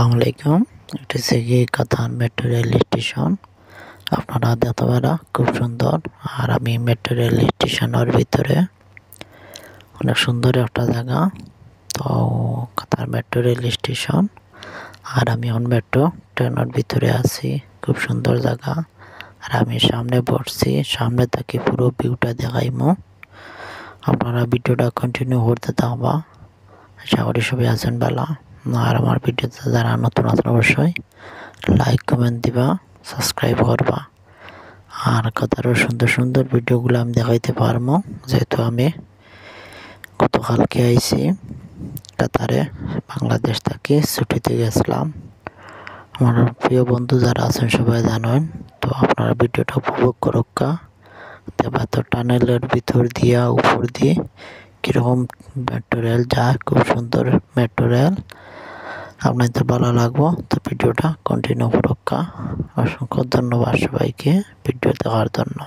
আসসালামাইকুম। এটা হচ্ছে গিয়ে কাতার মেট্রো রেল স্টেশন। আপনারা দেখতে পারা খুব সুন্দর। আর আমি মেট্রো রেল স্টেশনের ভিতরে অনেক সুন্দর একটা জায়গা। তো কাতার মেট্রো রেল স্টেশন। আর আমি এখন মেট্রো ট্রেনের ভিতরে আছি। খুব সুন্দর জায়গা। আর আমি সামনে বসছি, সামনে থেকে পুরো ভিউটা দেখাইমু। আপনারা ভিডিওটা কন্টিনিউ করতে থাকবা। আশা করি সবাই আছেন ভালো। আর আমার ভিডিওতে যারা নতুন আছেন অবশ্যই লাইক কমেন্ট দিবা, সাবস্ক্রাইব করবা। আর কাতারের সুন্দর সুন্দর ভিডিওগুলো আমি দেখাইতে পারবো, যেহেতু আমি গতকালকে আইছি কাতারে, বাংলাদেশ থেকে ছুটিতে গেছিলাম। আমার প্রিয় বন্ধু যারা আছেন সবাই জানেন। তো আপনারা ভিডিওটা উপভোগ করুকা। তো টানেলের ভিতর দিয়া উপর দিয়ে কীরকম মেট্রো রেল যায়, খুব সুন্দর মেট্রো রেল। আপনাদের ভালো লাগবো। তো ভিডিওটা কন্টিনিউ করুকা। অসংখ্য ধন্যবাদ সবাইকে ভিডিও দেখার জন্য।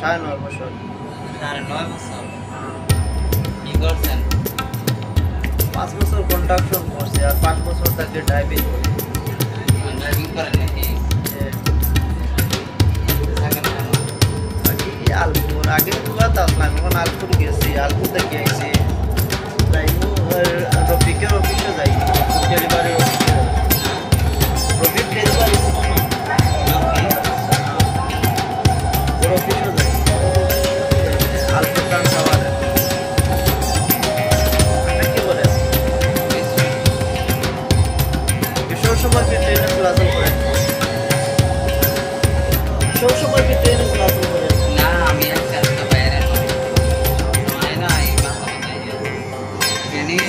প্রায় 9.5 বছর। 9.5 বছর কি করছেন? 5 বছর কন্ট্রাকশন করছি আর 5 বছর থেকে ড্রাইভিং করি। ড্রাইভিং করেন নাকি? আলপুর আগে দুবার আসলাম, এখন আলপুর গেছি, আলপুর থেকে গেছি রফিকের অফিসে যাই, ডেলিভারি অফিসে। রফিক ডেলিভারি অফিসে যাই, আলপুর টান সাওয়ারে। আপনি কি বলেন? কিশোর সময় ট্রেনে চলাচল করেন? সবসময় কি ট্রেনে চলাচল করেন? না আমি আজকে একটা বাইরে নয় নয় না এই মাথা ট্রেনে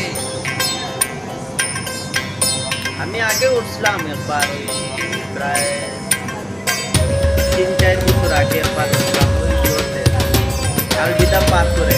আমি আগে উঠছিলাম একবার ওই প্রায় 3-4 বছর আগে একবার উঠলাম ওই ইয়েতে, কালবিদা পার করে